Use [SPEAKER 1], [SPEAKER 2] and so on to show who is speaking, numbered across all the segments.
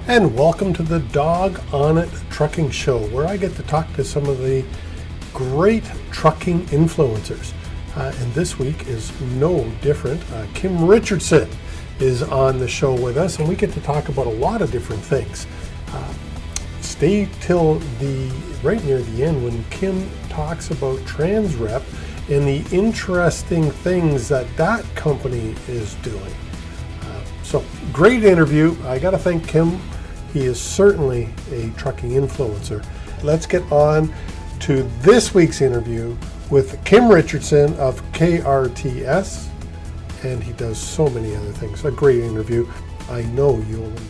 [SPEAKER 1] And welcome to the Dog on It Trucking Show, where I get to talk to some of the great trucking influencers. And this week is no different. Kim Richardson is on the show with us, and we get to talk about a lot of different things. Stay till right near the end when Kim talks about TransRep and the interesting things that company is doing. So great interview. I got to thank Kim. He is certainly a trucking influencer. Let's get on to this week's interview with Kim Richardson of KRTS, and he does so many other things. A great interview. I know you'll enjoy.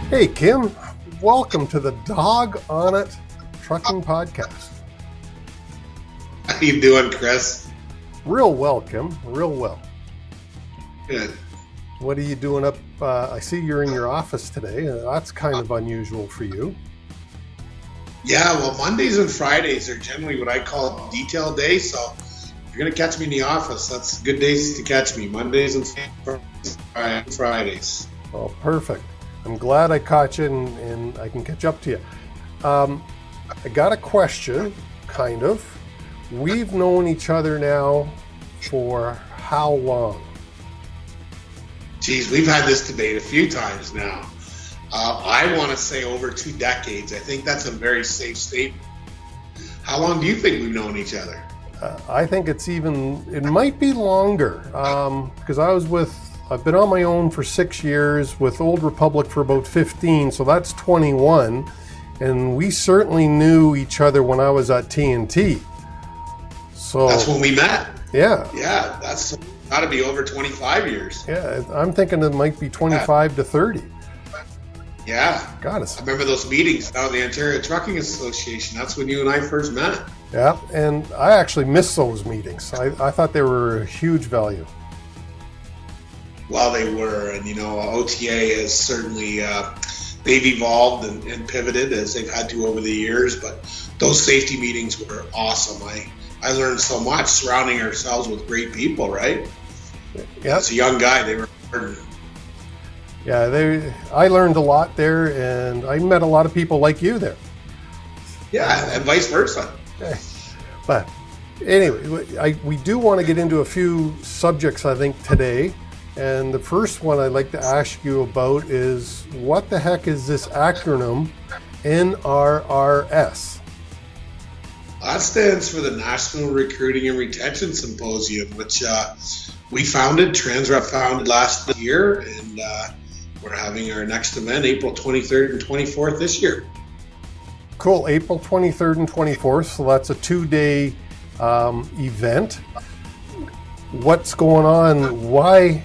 [SPEAKER 1] Hey Kim, welcome to the Dog on It Trucking Podcast.
[SPEAKER 2] How you doing, Chris?
[SPEAKER 1] Real well, Kim. Real well.
[SPEAKER 2] Good.
[SPEAKER 1] What are you doing up? I see you're in your office today. That's kind of unusual for you.
[SPEAKER 2] Yeah, well, Mondays and Fridays are generally what I call detail days. So if you're going to catch me in the office, that's good days to catch me. Mondays and Fridays.
[SPEAKER 1] Oh, perfect. I'm glad I caught you and I can catch up to you. I got a question, kind of. We've known each other now for how long?
[SPEAKER 2] Geez, we've had this debate a few times now. I want to say over 2 decades. I think that's a very safe statement. How long do you think we've known each other?
[SPEAKER 1] I think it might be longer, because I've been on my own for 6 years, with Old Republic for about 15, so that's 21, and we certainly knew each other when I was at TNT. So
[SPEAKER 2] that's when we met.
[SPEAKER 1] Yeah.
[SPEAKER 2] Yeah, that's got to be over 25 years.
[SPEAKER 1] Yeah, I'm thinking it might be 25 to 30.
[SPEAKER 2] Yeah.
[SPEAKER 1] Got it.
[SPEAKER 2] I remember those meetings out of the Ontario Trucking Association. That's when you and I first met.
[SPEAKER 1] Yeah, and I actually missed those meetings. I thought they were a huge value.
[SPEAKER 2] Well, they were, and OTA has certainly, they've evolved and pivoted as they've had to over the years, but those safety meetings were awesome. I learned so much surrounding ourselves with great people, right?
[SPEAKER 1] Yeah.
[SPEAKER 2] As a young guy, they were important.
[SPEAKER 1] Yeah, I learned a lot there, and I met a lot of people like you there.
[SPEAKER 2] Yeah, and vice versa.
[SPEAKER 1] But anyway, we do want to get into a few subjects, I think, today. And the first one I'd like to ask you about is, what the heck is this acronym NRRS?
[SPEAKER 2] That stands for the National Recruiting and Retention Symposium, which we founded, TransRep founded last year, and we're having our next event April 23rd and 24th this year.
[SPEAKER 1] Cool, April 23rd and 24th, so that's a 2-day event. What's going on? Why?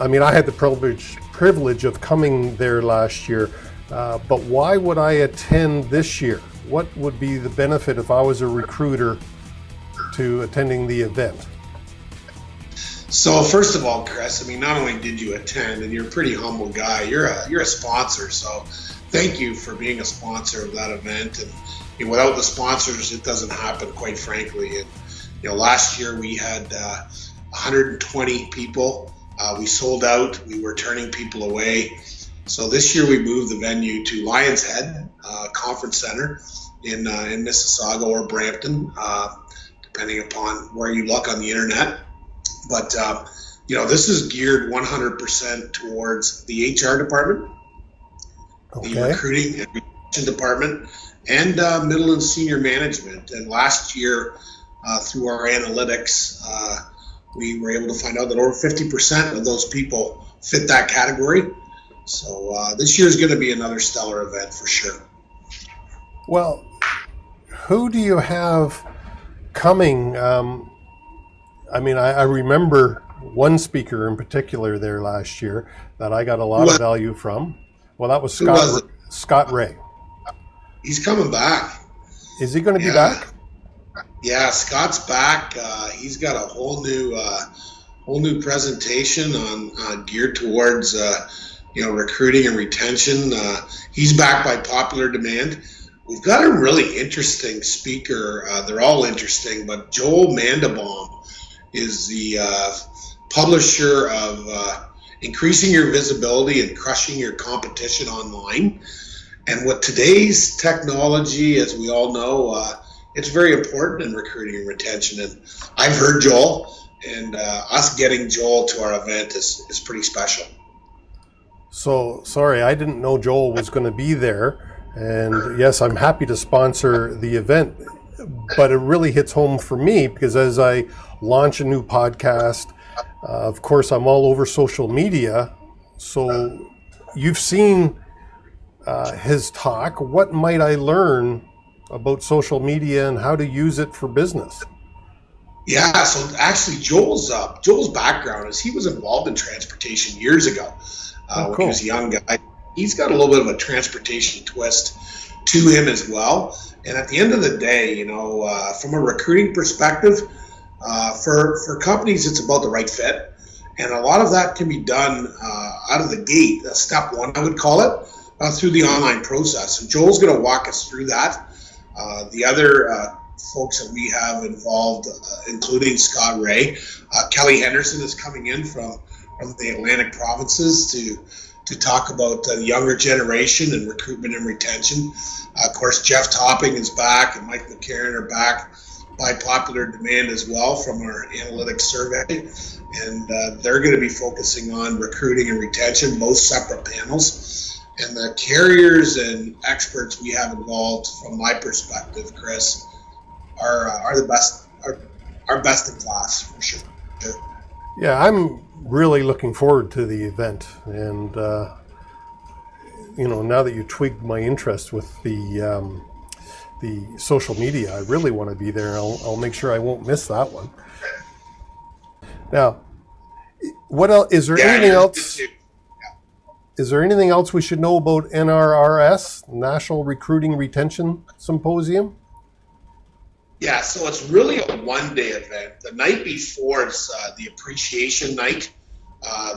[SPEAKER 1] I had the privilege of coming there last year, but why would I attend this year? What would be the benefit if I was a recruiter to attending the event?
[SPEAKER 2] So first of all, Chris, not only did you attend, and you're a pretty humble guy, you're a sponsor. So thank you for being a sponsor of that event. And without the sponsors, it doesn't happen, quite frankly. And last year we had 120 people. We sold out. We were turning people away. So this year we moved the venue to Lions Head Conference Center in Mississauga or Brampton, depending upon where you look on the internet. But this is geared 100% towards the HR department,
[SPEAKER 1] okay,
[SPEAKER 2] the recruiting and retention department, and middle and senior management. And last year, through our analytics, we were able to find out that over 50% of those people fit that category. So this year is going to be another stellar event for sure.
[SPEAKER 1] Well, who do you have coming? I remember one speaker in particular there last year that I got a lot of value from. Well, that was Scott Ray.
[SPEAKER 2] He's coming back.
[SPEAKER 1] Is he going to be back?
[SPEAKER 2] Yeah, Scott's back. He's got a whole new presentation on geared towards recruiting and retention. He's back by popular demand. We've got a really interesting speaker. They're all interesting, but Joel Mandelbaum is the publisher of increasing your visibility and crushing your competition online. And with today's technology, as we all know, it's very important in recruiting and retention. And I've heard Joel, and us getting Joel to our event is pretty special.
[SPEAKER 1] So, sorry, I didn't know Joel was going to be there. And yes, I'm happy to sponsor the event, but it really hits home for me because as I launch a new podcast, of course, I'm all over social media. So you've seen his talk. What might I learn about social media and how to use it for business?
[SPEAKER 2] Yeah, so actually Joel's background is he was involved in transportation years ago when he was a young guy. He's got a little bit of a transportation twist to him as well. And at the end of the day, from a recruiting perspective, for companies, it's about the right fit. And a lot of that can be done out of the gate, step one, I would call it, through the online process. And Joel's going to walk us through that. The other folks that we have involved, including Scott Ray, Kelly Henderson is coming in from the Atlantic provinces to talk about the younger generation and recruitment and retention. Of course, Jeff Topping is back and Mike McCarron are back by popular demand as well from our analytics survey. And they're going to be focusing on recruiting and retention, both separate panels. And the carriers and experts we have involved, from my perspective, Chris, are the best, are best in class for sure.
[SPEAKER 1] Yeah, I'm really looking forward to the event, and now that you twigged my interest with the social media, I really want to be there. I'll make sure I won't miss that one. Now, what else? Is there anything else? Is there anything else we should know about NRRS, National Recruiting Retention Symposium?
[SPEAKER 2] Yeah, so it's really a one-day event. The night before is the appreciation night,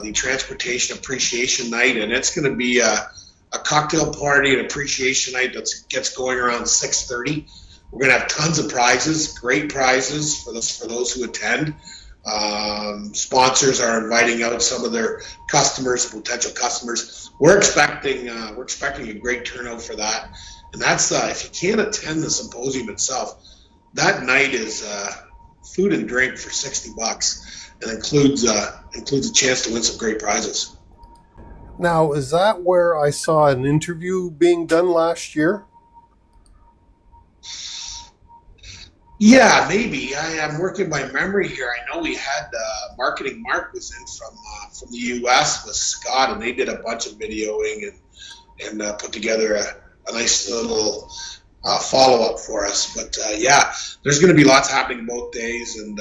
[SPEAKER 2] the transportation appreciation night, and it's going to be a cocktail party and appreciation night that gets going around 6:30. We're going to have tons of prizes, great prizes for those who attend. Sponsors are inviting out some of their customers, potential customers. We're expecting a great turnout for that, and that's if you can't attend the symposium itself. That night is food and drink for $60, and includes a chance to win some great prizes.
[SPEAKER 1] Now, is that where I saw an interview being done last year?
[SPEAKER 2] Yeah, maybe. I am working by memory here. I know we had Marketing Mark was in from the U.S. with Scott, and they did a bunch of videoing and put together a nice little follow-up for us. But yeah, there's going to be lots happening both days, and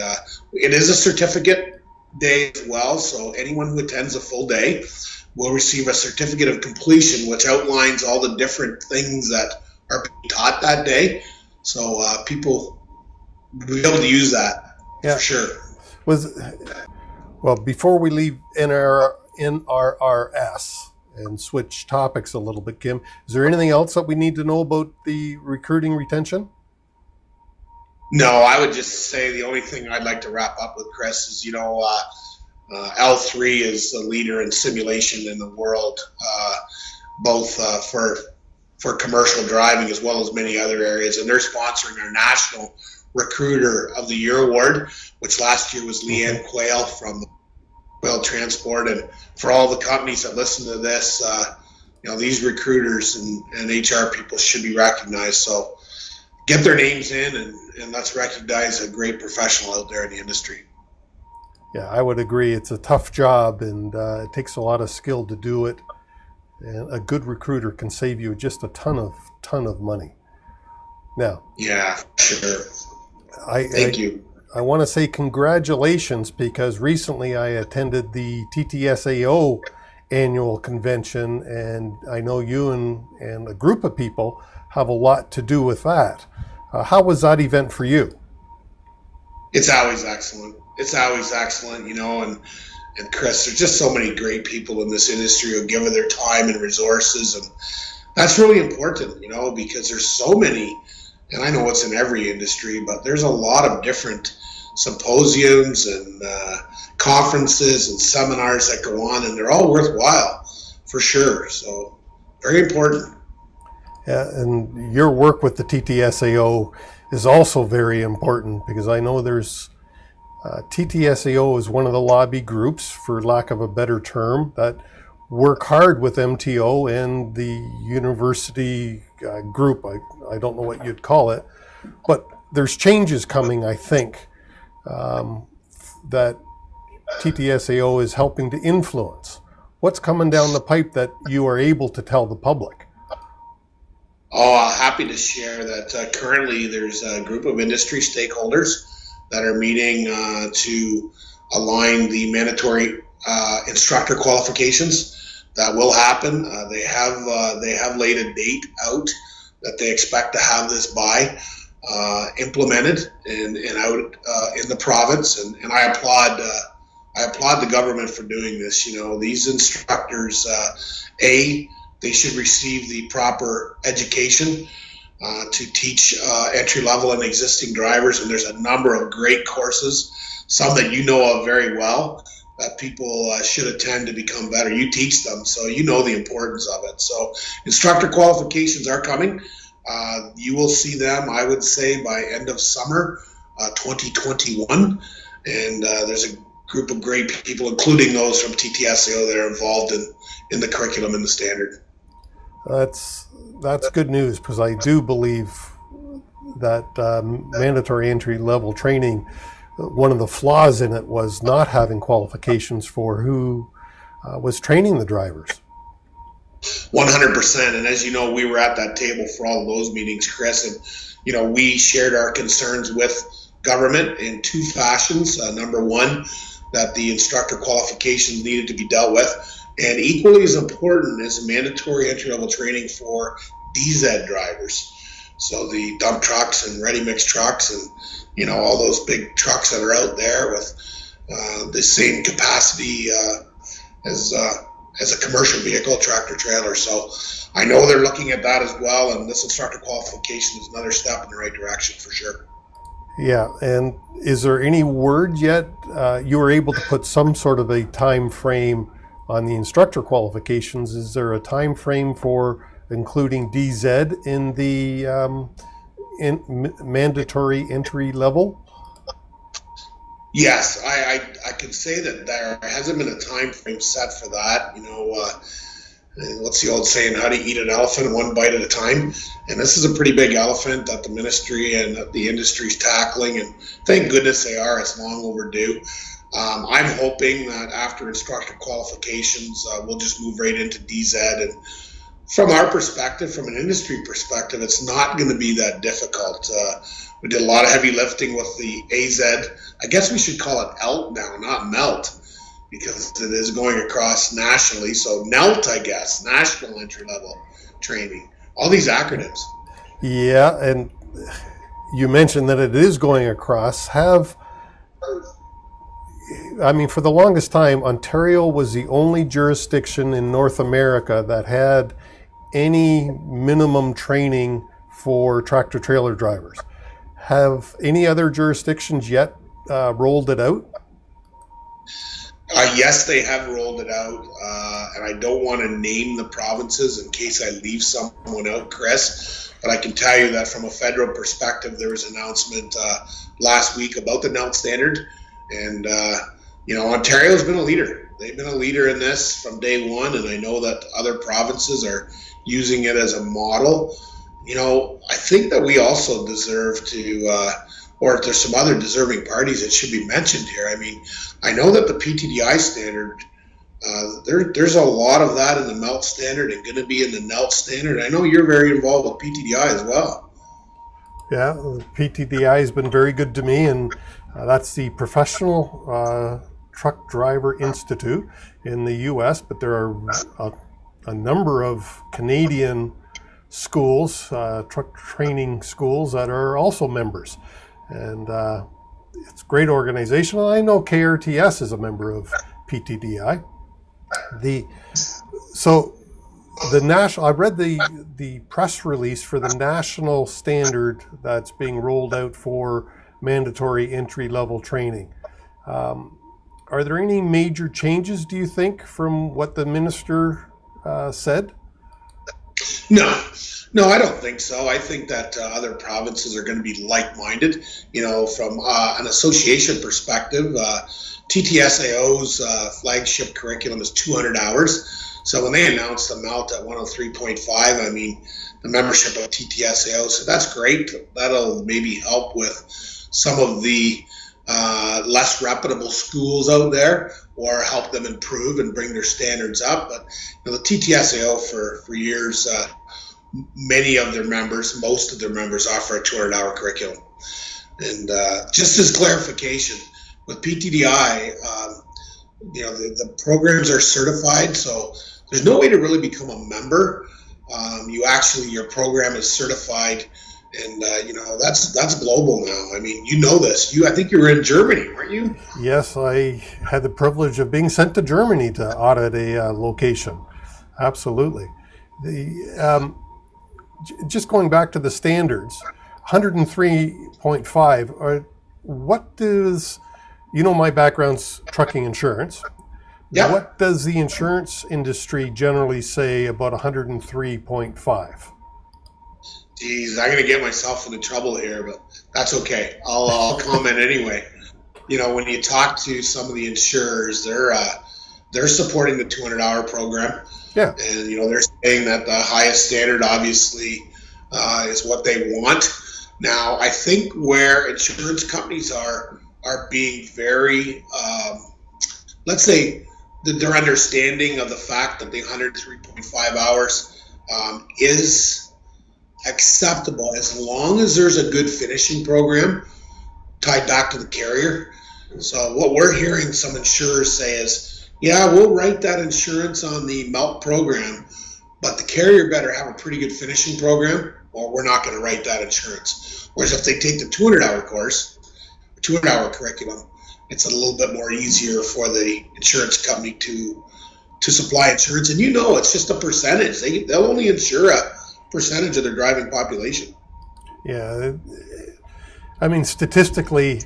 [SPEAKER 2] it is a certificate day as well, so anyone who attends a full day will receive a certificate of completion, which outlines all the different things that are being taught that day. So people will be able to use that for sure.
[SPEAKER 1] Well, before we leave NRRS and switch topics a little bit, Kim, is there anything else that we need to know about the recruiting retention?
[SPEAKER 2] No, I would just say the only thing I'd like to wrap up with, Chris, is, L3 is the leader in simulation in the world, both for commercial driving as well as many other areas. And they're sponsoring our National Recruiter of the Year Award, which last year was Leanne Quayle from Quayle Transport. And for all the companies that listen to this, these recruiters and HR people should be recognized. So get their names in and let's recognize a great professional out there in the industry.
[SPEAKER 1] Yeah, I would agree. It's a tough job, and it takes a lot of skill to do it. And a good recruiter can save you just a ton of money. Now,
[SPEAKER 2] yeah, sure.
[SPEAKER 1] Thank you. I want to say congratulations, because recently I attended the TTSAO annual convention, and I know you and a group of people have a lot to do with that. How was that event for you?
[SPEAKER 2] It's always excellent. And Chris, there's just so many great people in this industry who give of their time and resources, and that's really important, because there's so many, and I know it's in every industry, but there's a lot of different symposiums and conferences and seminars that go on, and they're all worthwhile for sure. So very important.
[SPEAKER 1] Yeah, and your work with the TTSAO is also very important, because I know there's TTSAO is one of the lobby groups, for lack of a better term, that work hard with MTO and the university group. I don't know what you'd call it, but there's changes coming, I think, that TTSAO is helping to influence. What's coming down the pipe that you are able to tell the public?
[SPEAKER 2] Oh, happy to share that currently there's a group of industry stakeholders that are meeting to align the mandatory instructor qualifications. That will happen. They have laid a date out that they expect to have this by implemented and out in the province, and I applaud the government for doing this. You know, these instructors, they should receive the proper education to teach entry-level and existing drivers, and there's a number of great courses, some that you know of very well, that people should attend to become better. You teach them, so you know the importance of it. So instructor qualifications are coming. You will see them, I would say, by end of summer 2021, and there's a group of great people, including those from TTSAO, that are involved in the curriculum and the standard.
[SPEAKER 1] That's good news, because I do believe that mandatory entry level training, one of the flaws in it was not having qualifications for who was training the drivers.
[SPEAKER 2] 100%. And as you know, we were at that table for all of those meetings, Chris, and you know, we shared our concerns with government in two fashions. Number one, that the instructor qualifications needed to be dealt with. And equally as important is mandatory entry-level training for DZ drivers. So the dump trucks and ready-mix trucks and, you know, all those big trucks that are out there with the same capacity as a commercial vehicle, tractor trailer. So I know they're looking at that as well, and this instructor qualification is another step in the right direction for sure.
[SPEAKER 1] Yeah, and is there any word yet? You were able to put some sort of a time frame on the instructor qualifications. Is there a time frame for including DZ in the mandatory entry level?
[SPEAKER 2] Yes, I can say that there hasn't been a time frame set for that. You know, what's the old saying? How do you eat an elephant? One bite at a time. And this is a pretty big elephant that the ministry and that the industry's tackling, and thank goodness they are. It's long overdue. I'm hoping that after instructor qualifications, we'll just move right into DZ. And from our perspective, from an industry perspective, it's not going to be that difficult. We did a lot of heavy lifting with the AZ. I guess we should call it ELT now, not MELT, because it is going across nationally. So NELT, I guess, National Entry Level Training. All these acronyms.
[SPEAKER 1] Yeah, and you mentioned that it is going across. For the longest time, Ontario was the only jurisdiction in North America that had any minimum training for tractor trailer drivers. Have any other jurisdictions yet rolled it out?
[SPEAKER 2] Yes, they have rolled it out, and I don't want to name the provinces in case I leave someone out, Chris, but I can tell you that from a federal perspective, there was an announcement last week about the NELT standard, and you know, Ontario's been a leader. They've been a leader in this from day one, and I know that other provinces are using it as a model. You know, I think that we also deserve to, or if there's some other deserving parties that should be mentioned here. I mean, I know that the PTDI standard, there's a lot of that in the MELT standard and going to be in the NELT standard. I know you're very involved with PTDI as well.
[SPEAKER 1] Yeah, PTDI has been very good to me, and that's the Professional Truck Driver Institute in the U.S., but there are a number of Canadian schools, truck training schools, that are also members. And it's a great organization. I know KRTS is a member of PTDI. I read the press release for the national standard that's being rolled out for mandatory entry-level training. Are there any major changes, do you think, from what the minister said?
[SPEAKER 2] No, I don't think so. I think that other provinces are going to be like-minded. From an association perspective, TTSAO's flagship curriculum is 200 hours. So when they announced the melt at 103.5, I mean, the membership of TTSAO, so that's great. That'll maybe help with some of the less reputable schools out there, or help them improve and bring their standards up. But the TTSAO for years, many of their members, most of their members, offer a 200-hour curriculum. And just as clarification, with PTDI, the programs are certified, so there's no way to really become a member. Your program is certified, and that's global now. I mean, this. I think you were in Germany, weren't you?
[SPEAKER 1] Yes, I had the privilege of being sent to Germany to audit a location. Absolutely. Just going back to the standards, 103.5. What does my background's trucking insurance?
[SPEAKER 2] Yeah.
[SPEAKER 1] What does the insurance industry generally say about 103.5?
[SPEAKER 2] Geez, I'm going to get myself into trouble here, but that's okay. I'll comment anyway. When you talk to some of the insurers, they're supporting the 200-hour program.
[SPEAKER 1] Yeah.
[SPEAKER 2] And, they're saying that the highest standard, obviously, is what they want. Now, I think where insurance companies are being very, let's say, their understanding of the fact that the 103.5 hours is acceptable as long as there's a good finishing program tied back to the carrier. So what we're hearing some insurers say is, yeah, we'll write that insurance on the MELT program, but the carrier better have a pretty good finishing program, or we're not going to write that insurance. Whereas if they take the 200-hour course, 200-hour curriculum, it's a little bit more easier for the insurance company to supply insurance. And it's just a percentage. They'll only insure a percentage of their driving population.
[SPEAKER 1] Yeah. I mean, statistically,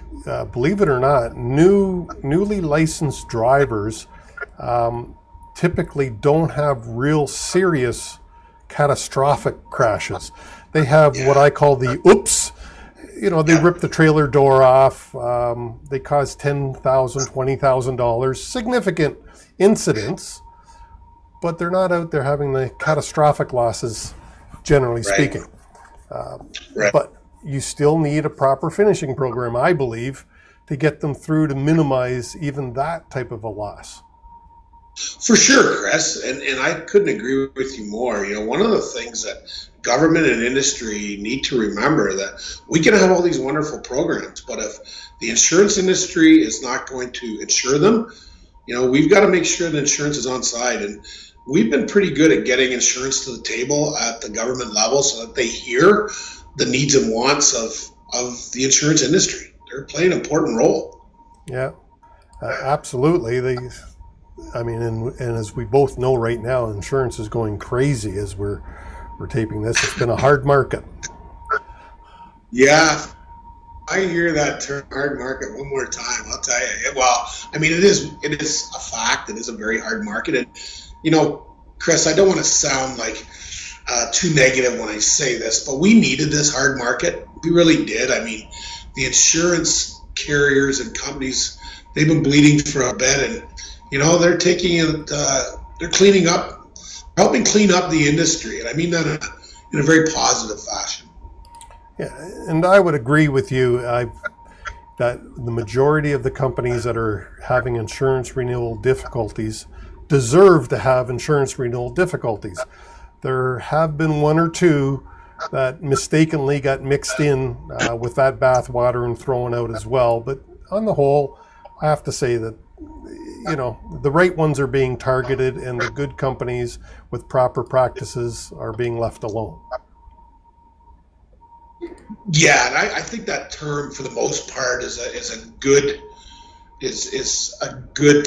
[SPEAKER 1] believe it or not, newly licensed drivers typically don't have real serious catastrophic crashes. They have what I call the oops. They rip the trailer door off. They cause $10,000, $20,000, significant incidents, but they're not out there having the catastrophic losses, generally speaking.
[SPEAKER 2] Right.
[SPEAKER 1] But you still need a proper finishing program, I believe, to get them through to minimize even that type of a loss.
[SPEAKER 2] For sure, Chris, and I couldn't agree with you more. One of the things that government and industry need to remember, that we can have all these wonderful programs, but if the insurance industry is not going to insure them, we've got to make sure the insurance is on side. And we've been pretty good at getting insurance to the table at the government level so that they hear the needs and wants of the insurance industry. They're playing an important role.
[SPEAKER 1] Yeah, absolutely. And as we both know right now, insurance is going crazy as we're taping this. It's been a hard market.
[SPEAKER 2] Yeah, I hear that term, hard market, one more time. I'll tell you. Well, I mean, it is a fact. It is a very hard market. And, Chris, I don't want to sound like too negative when I say this, but we needed this hard market. We really did. I mean, the insurance carriers and companies, they've been bleeding for a bit, and they're taking it. They're cleaning up, helping clean up the industry, and I mean that in a very positive fashion.
[SPEAKER 1] Yeah, and I would agree with you that the majority of the companies that are having insurance renewal difficulties deserve to have insurance renewal difficulties. There have been one or two that mistakenly got mixed in with that bathwater and thrown out as well. But on the whole, I have to say that, the right ones are being targeted, and the good companies with proper practices are being left alone.
[SPEAKER 2] Yeah, and I think that term, for the most part, is a good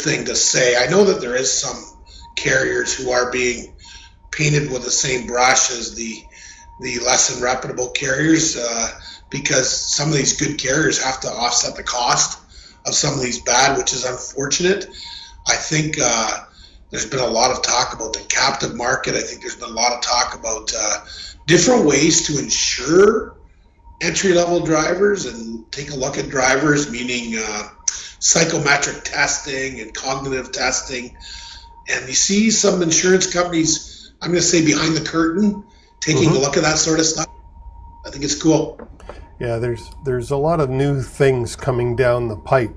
[SPEAKER 2] thing to say. I know that there is some carriers who are being painted with the same brush as the less than reputable carriers. because some of these good carriers have to offset the cost of some of these bad, which is unfortunate. I think there's been a lot of talk about the captive market. I think there's been a lot of talk about different ways to insure entry-level drivers and take a look at drivers, meaning psychometric testing and cognitive testing. And you see some insurance companies, I'm going to say behind the curtain, taking a look at that sort of stuff. I think it's cool.
[SPEAKER 1] Yeah, there's a lot of new things coming down the pipe.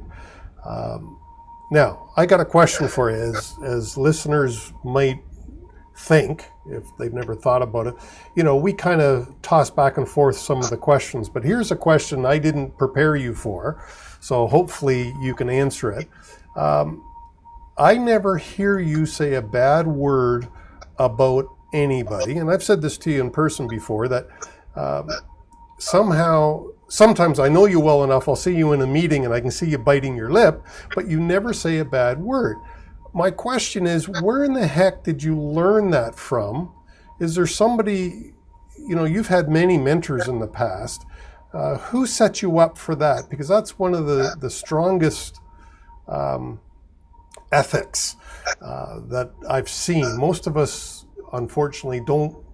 [SPEAKER 1] Now, I got a question for you. As listeners might think, if they've never thought about it, we kind of toss back and forth some of the questions, but here's a question I didn't prepare you for, so hopefully you can answer it. I never hear you say a bad word about anybody, and I've said this to you in person before, that sometimes I know you well enough, I'll see you in a meeting and I can see you biting your lip, but you never say a bad word. My question is, where in the heck did you learn that from? Is there somebody, you've had many mentors in the past, who set you up for that? Because that's one of the strongest ethics that I've seen. Most of us, unfortunately, don't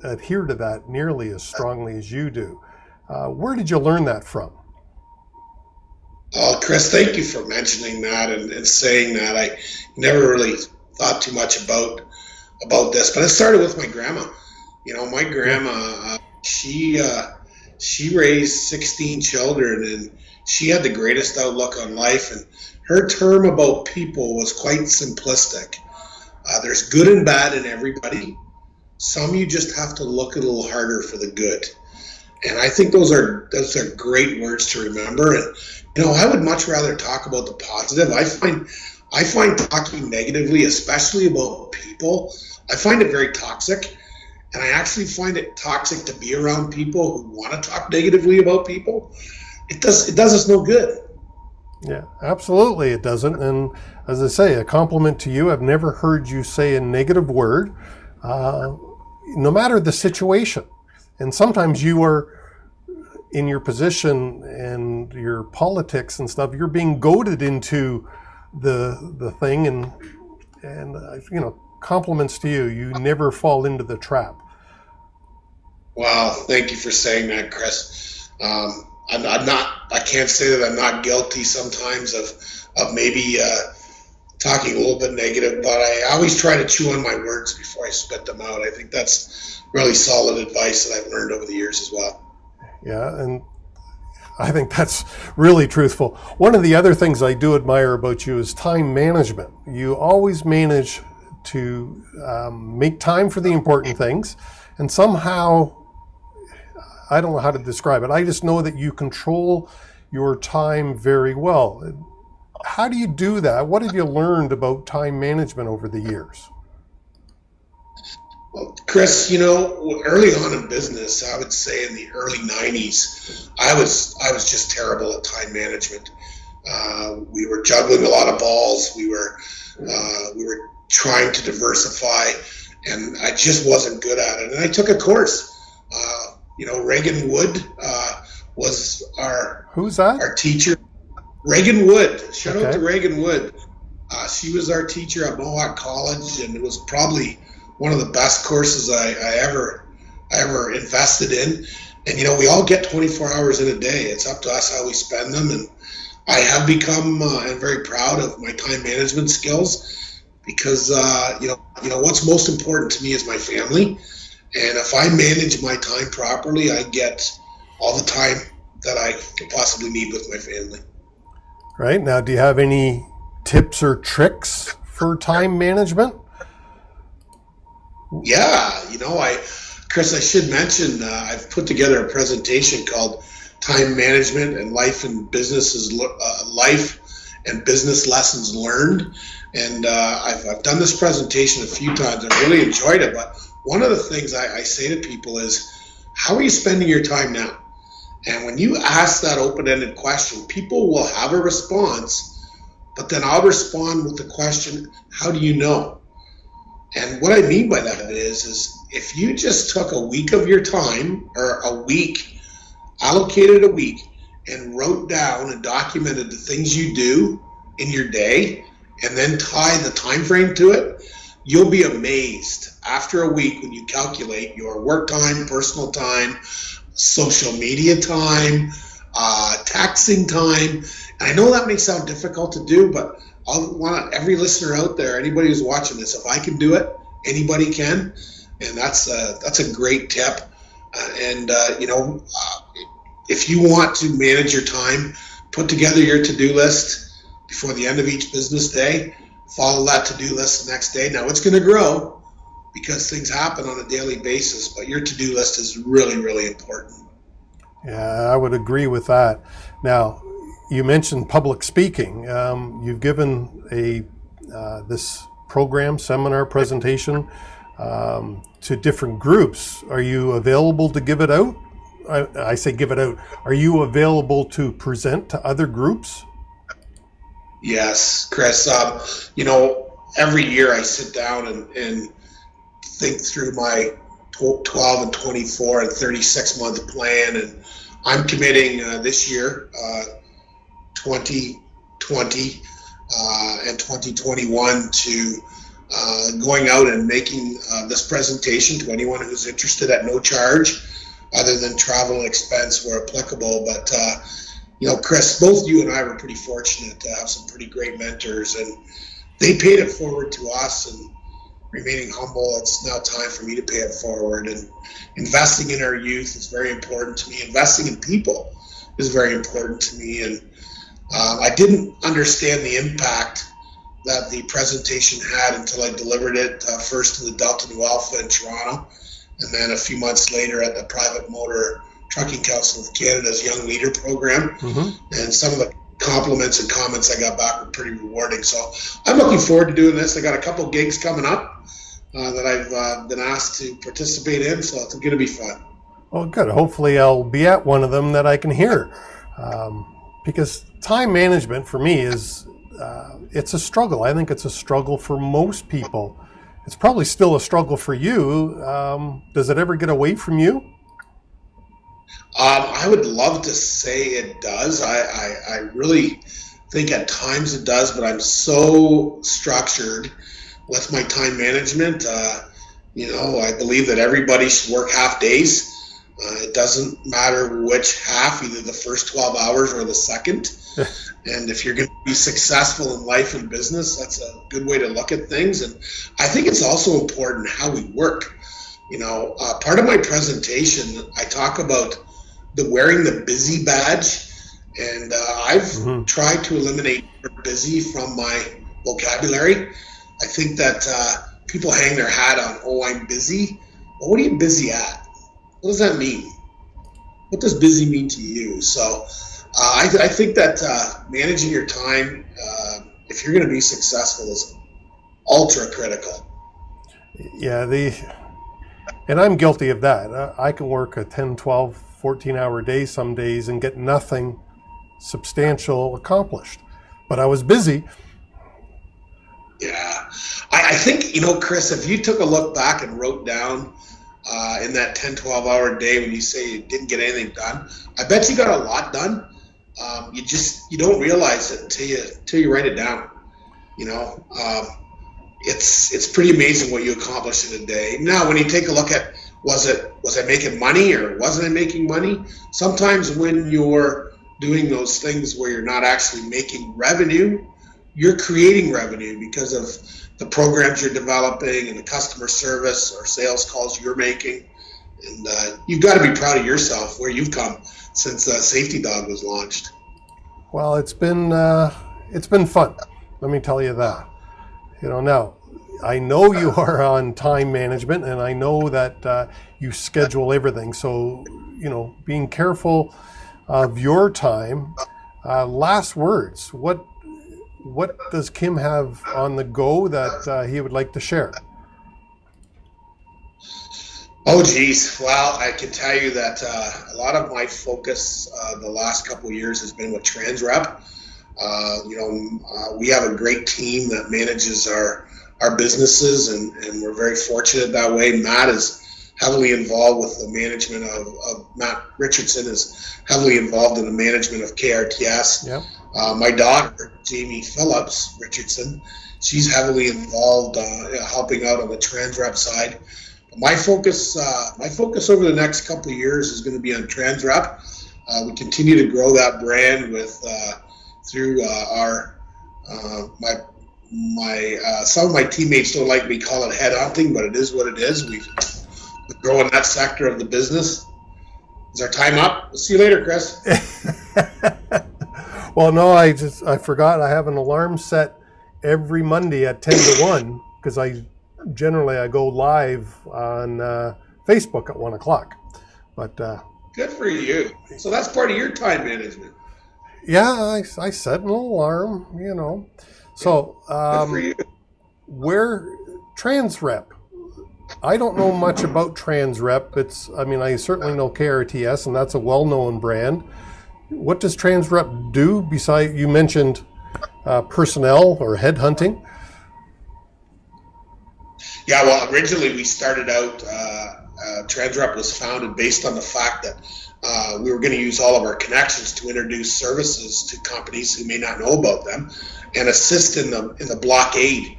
[SPEAKER 1] adhere to that nearly as strongly as you do. Where did you learn that from?
[SPEAKER 2] Oh, Chris, thank you for mentioning that and saying that. I never really thought too much about this, but it started with my grandma. My grandma, she raised 16 children, and she had the greatest outlook on life, and her term about people was quite simplistic. There's good and bad in everybody. Some you just have to look a little harder for the good. And I think those are great words to remember. And I would much rather talk about the positive. I find talking negatively, especially about people, I find it very toxic. And I actually find it toxic to be around people who want to talk negatively about people. It does us no good.
[SPEAKER 1] Yeah, absolutely it doesn't. And as I say, a compliment to you. I've never heard you say a negative word, no matter the situation. And sometimes you are in your position and your politics and stuff, you're being goaded into the thing, and compliments to you. You never fall into the trap.
[SPEAKER 2] Wow, thank you for saying that, Chris. I can't say that I'm not guilty sometimes of maybe talking a little bit negative, but I always try to chew on my words before I spit them out. I think that's really solid advice that I've learned over the years as well.
[SPEAKER 1] Yeah, and I think that's really truthful. One of the other things I do admire about you is time management. You always manage to make time for the important things, and somehow, I don't know how to describe it, I just know that you control your time very well. How do you do that? What have you learned about time management over the years?
[SPEAKER 2] Well, Chris, early on in business, I would say in the early 90s, I was just terrible at time management. We were juggling a lot of balls. We were trying to diversify, and I just wasn't good at it. And I took a course. Reagan Wood was our teacher. Reagan Wood. Shout out to Reagan Wood. She was our teacher at Mohawk College, and it was probably one of the best courses I ever invested in. And we all get 24 hours in a day. It's up to us how we spend them. And I have become and very proud of my time management skills, because what's most important to me is my family. And if I manage my time properly, I get all the time that I could possibly need with my family.
[SPEAKER 1] Right. Now, do you have any tips or tricks for time management?
[SPEAKER 2] Yeah, Chris, I should mention, I've put together a presentation called Time Management and Life and Business Lessons Learned. And I've done this presentation a few times. I've really enjoyed it. But one of the things I say to people is, how are you spending your time now? And when you ask that open-ended question, people will have a response, but then I'll respond with the question, how do you know? And what I mean by that is if you just took a week of your time, or a week allocated a week and wrote down and documented the things you do in your day and then tie the time frame to it, you'll be amazed after a week when you calculate your work time, personal time, social media time, taxing time. And I know that may sound difficult to do, but I want every listener out there, anybody who's watching this, if I can do it, anybody can. And that's a great tip. If you want to manage your time, put together your to-do list before the end of each business day, follow that to-do list the next day. Now it's going to grow because things happen on a daily basis, but your to-do list is really, really important.
[SPEAKER 1] Yeah, I would agree with that. Now, you mentioned public speaking. You've given this program, seminar, presentation to different groups. Are you available to give it out? I say give it out. Are you available to present to other groups?
[SPEAKER 2] Yes, Chris. Every year I sit down and think through my 12 and 24 and 36 month plan, and I'm committing this year, 2020 and 2021, to going out and making this presentation to anyone who's interested at no charge, other than travel and expense where applicable. But Chris, both you and I were pretty fortunate to have some pretty great mentors, and they paid it forward to us. And remaining humble, it's now time for me to pay it forward. And investing in our youth is very important to me. Investing in people is very important to me. And I didn't understand the impact that the presentation had until I delivered it first to the Delta Nu Alpha in Toronto, and then a few months later at the Private Motor Trucking Council of Canada's Young Leader Program. Mm-hmm. And some of the compliments and comments I got back were pretty rewarding. So I'm looking forward to doing this. I got a couple gigs coming up that I've been asked to participate in, so it's going to be fun.
[SPEAKER 1] Well, good. Hopefully I'll be at one of them that I can hear. Because time management for me is, it's a struggle. I think it's a struggle for most people. It's probably still a struggle for you. Does it ever get away from you?
[SPEAKER 2] I would love to say it does. I really think at times it does, but I'm so structured with my time management. I believe that everybody should work half days. It doesn't matter which half, either the first 12 hours or the second. And if you're going to be successful in life and business, that's a good way to look at things. And I think it's also important how we work. Part of my presentation, I talk about wearing the busy badge, and I've tried to eliminate busy from my vocabulary. I think that people hang their hat on, oh, I'm busy. Well, what are you busy at? What does that mean? What does busy mean to you? So I think that managing your time, if you're going to be successful, is ultra critical.
[SPEAKER 1] Yeah, and I'm guilty of that. I can work a 10, 12, 14-hour day some days and get nothing substantial accomplished. But I was busy.
[SPEAKER 2] Yeah. I think, Chris, if you took a look back and wrote down in that 10, 12-hour day when you say you didn't get anything done, I bet you got a lot done. You don't realize it until you write it down. It's pretty amazing what you accomplish in a day. Now, when you take a look at, was I making money or wasn't I making money? Sometimes when you're doing those things where you're not actually making revenue, you're creating revenue because of the programs you're developing and the customer service or sales calls you're making. And you've got to be proud of yourself where you've come since Safety Dawg was launched.
[SPEAKER 1] Well, it's been fun. Let me tell you that. Now, I know you are on time management, and I know that you schedule everything. So, being careful of your time. Last words. What does Kim have on the go that he would like to share?
[SPEAKER 2] Oh, geez. Well, I can tell you that a lot of my focus the last couple of years has been with TransRep. We have a great team that manages our businesses, and we're very fortunate that way. Matt has heavily involved with the management of Matt Richardson is heavily involved in the management of KRTS.
[SPEAKER 1] Yep.
[SPEAKER 2] My daughter, Jamie Phillips Richardson, she's heavily involved helping out on the Transrep side. My focus over the next couple of years is going to be on Transrep. We continue to grow that brand with through our some of my teammates don't like me call it headhunting, but it is what it is. We're growing that sector of the business. Is our time up? We'll see you later, Chris.
[SPEAKER 1] Well, no, I forgot. I have an alarm set every Monday at 10 to 1 because I go live on Facebook at 1 o'clock. But
[SPEAKER 2] good for you. So that's part of your time management.
[SPEAKER 1] Yeah, I set an alarm, So,
[SPEAKER 2] good for you.
[SPEAKER 1] Where Transrep? I don't know much about Transrep. I certainly know KRTS, and that's a well-known brand. What does Transrep do besides, you mentioned personnel or headhunting?
[SPEAKER 2] Yeah, well, originally we started out, Transrep was founded based on the fact that we were going to use all of our connections to introduce services to companies who may not know about them and assist in the blockade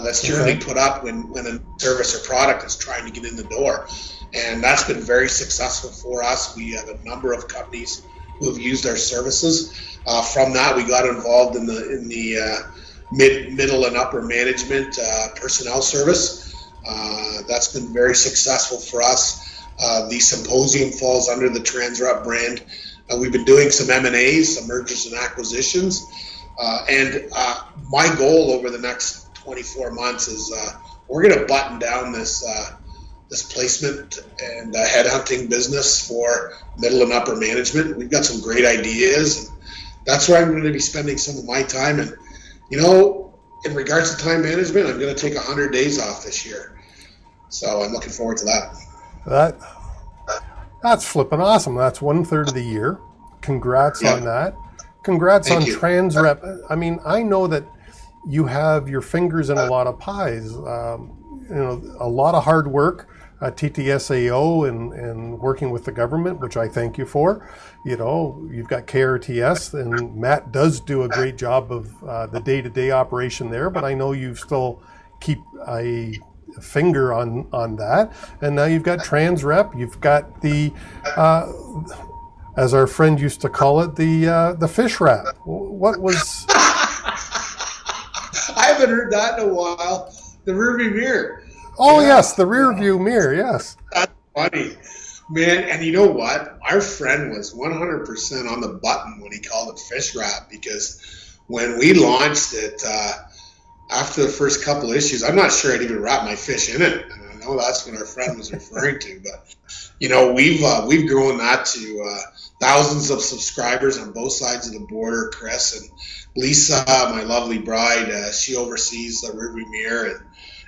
[SPEAKER 2] that's generally put up when a service or product is trying to get in the door. And that's been very successful for us. We have a number of companies who have used our services. From that, we got involved in the middle and upper management personnel service. That's been very successful for us. The symposium falls under the Transrep brand. We've been doing some M&As, some mergers and acquisitions. And my goal over the next 24 months is we're going to button down this placement and headhunting business for middle and upper management. We've got some great ideas, and that's where I'm going to be spending some of my time. And, in regards to time management, I'm going to take 100 days off this year. So I'm looking forward to that.
[SPEAKER 1] That's flipping awesome. That's 1/3 of the year. Congrats on that. Congrats on Transrep. I know that you have your fingers in a lot of pies. A lot of hard work at TTSAO and working with the government, which I thank you for. You've got KRTS, and Matt does do a great job of the day-to-day operation there, but I know you still keep a finger on that. And now you've got Transrep. You've got the, as our friend used to call it, the fish wrap. What was...
[SPEAKER 2] I haven't heard that in a while. The rearview mirror.
[SPEAKER 1] Oh, yeah. Yes, the rearview mirror, yes.
[SPEAKER 2] That's funny. Man, and you know what? Our friend was 100% on the button when he called it fish wrap, because when we launched it, after the first couple issues, I'm not sure I'd even wrap my fish in it. And I know that's what our friend was referring to. But, we've grown that to thousands of subscribers on both sides of the border. Chris and Lisa, my lovely bride, she oversees the rearview mirror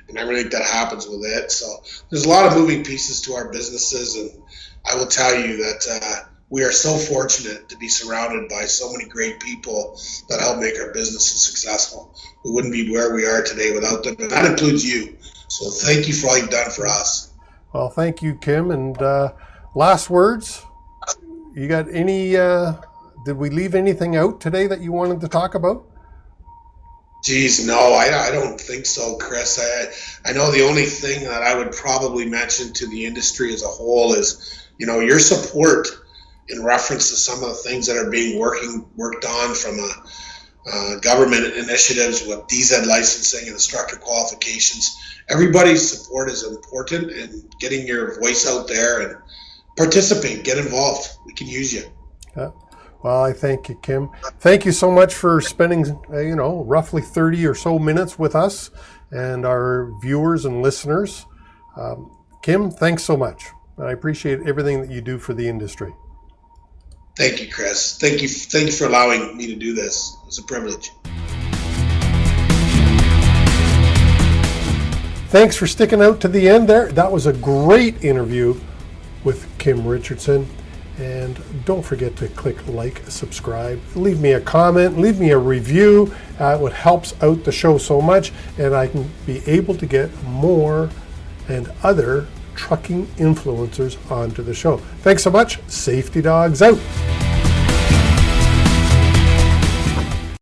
[SPEAKER 2] and everything that happens with it. So there's a lot of moving pieces to our businesses, and I will tell you that we are so fortunate to be surrounded by so many great people that help make our businesses successful. We wouldn't be where we are today without them, and that includes you. So thank you for all you've done for us.
[SPEAKER 1] Well, thank you, Kim. And last words, you got any, did we leave anything out today that you wanted to talk about?
[SPEAKER 2] Geez, no, I don't think so, Chris. I know the only thing that I would probably mention to the industry as a whole is, your support in reference to some of the things that are being worked on from government initiatives with DZ licensing and instructor qualifications. Everybody's support is important, and getting your voice out there and participate, get involved. We can use you.
[SPEAKER 1] Well, I thank you, Kim. Thank you so much for spending, roughly 30 or so minutes with us and our viewers and listeners. Kim, thanks so much. I appreciate everything that you do for the industry.
[SPEAKER 2] Thank you, Chris. Thank you for allowing me to do this. It's a privilege.
[SPEAKER 1] Thanks for sticking out to the end there. That was a great interview with Kim Richardson. And don't forget to click like, subscribe, leave me a comment, leave me a review. It helps out the show so much, and I can be able to get more and other trucking influencers onto the show. Thanks so much. Safety Dawg's out.